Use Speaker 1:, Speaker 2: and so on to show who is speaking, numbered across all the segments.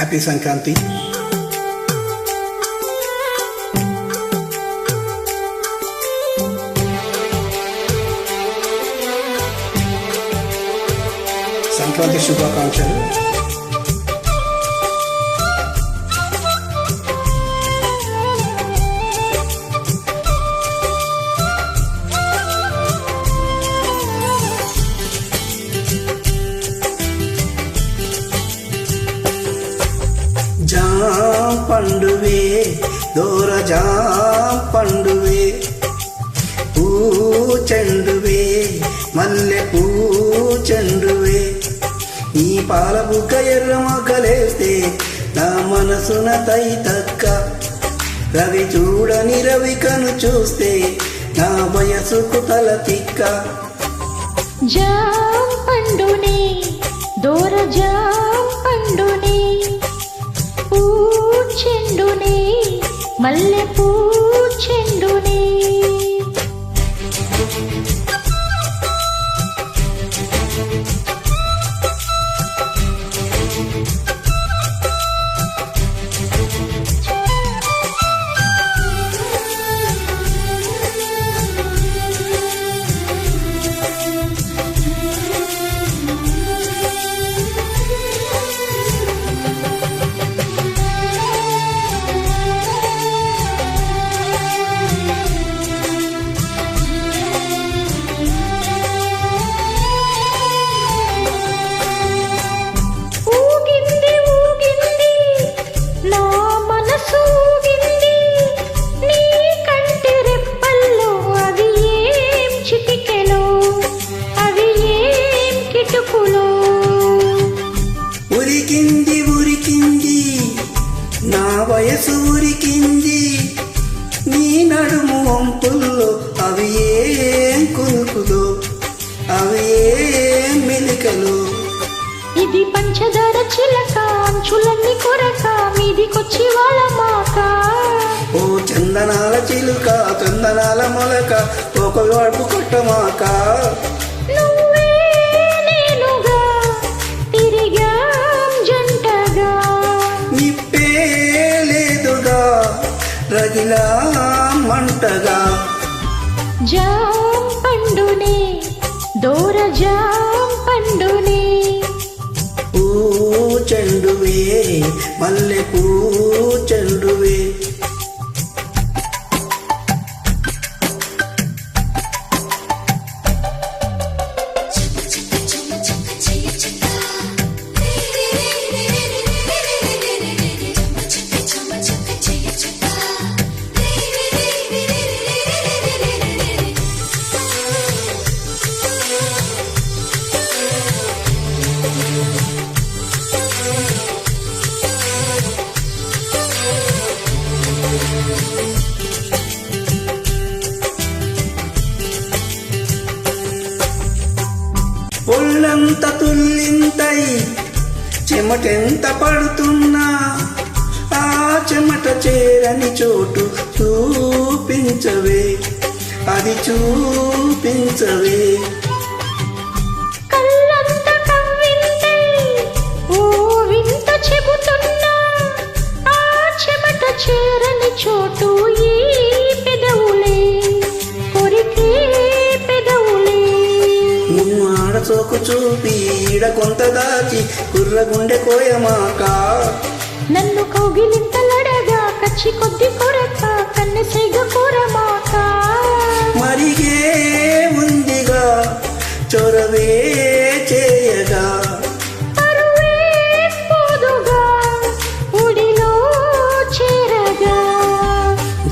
Speaker 1: Happy Sankranti. Sankranti శుభాకాంక్షలు. Jam పండువే దోర jam పండువే, పూ చెండువే మల్లె పూ చెండువే, ఈ పాల బుగ్గ ఎర్ర మొగ్గలేస్తే నా మనసున తైతక్క, రవి చూడని రవికను చూస్తే నా వయసుకు తల తిక్క.
Speaker 2: జాం పండునే దోర జాం పండునే, పూ చెండునే మల్లె పూ చెండునే,
Speaker 1: ఉరికింది ఉరికింది నా వయసు ఉరికింది, నీ నడుము వంపుల్లో అవి ఏం కునుకులో అవి ఏం మెలికలు.
Speaker 2: ఇది పంచదార చిలక అంచులన్నీ కొరక మీదికొచ్చి వాళ్ళ మాక,
Speaker 1: ఓ చందనాల చిలుక చందనాల మొలక ఒక వాడుపు కొట్టమాక. రగిలా మంటగా
Speaker 2: జాం పండునే దోర జాం పండునే,
Speaker 1: పూ చెండువే మల్లె పూ చెండువే, ఒళ్ళంత తుల్లింతై చెమటెంత పడుతున్నా, ఆ చెమట చేరని చోటు చూపించవే అది చూపించవే.
Speaker 2: చేరని చోటు ఈ పెదవులే కొరికే పెదవులే,
Speaker 1: నువ్వు ఆడచోకు చూపి ఈడ కొంత దాచి కుర్రగుండె కోయమాక,
Speaker 2: నన్ను కౌగిలింతలడగా కచ్చి కొద్ది కొరక కన్నె సైగ కోరమాక.
Speaker 1: మరిగే ఉందిగా చొరవే చేయగా,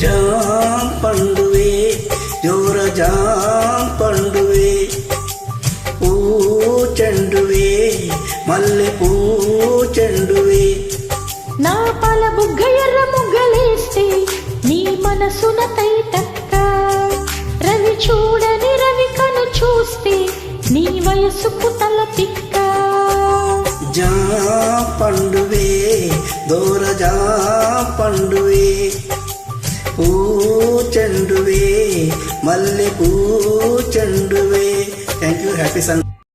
Speaker 1: జాం పండువే జోర జాం పండువే, పూ చెండువే మల్లె పూ చెండువే,
Speaker 2: నా పాల బుగ్గ ఎర్ర ముగ్గలేస్తే నీ మనసున తైతక్క, రవి చూడని రవికను చూస్తే నీ వయసుకు తల తిక్క.
Speaker 1: జాం పండువే దోర జాం పండువే, పూ చెండువే మల్లె పూ చెండువే. Thank you. హ్యాపీ సంక్రాంతి.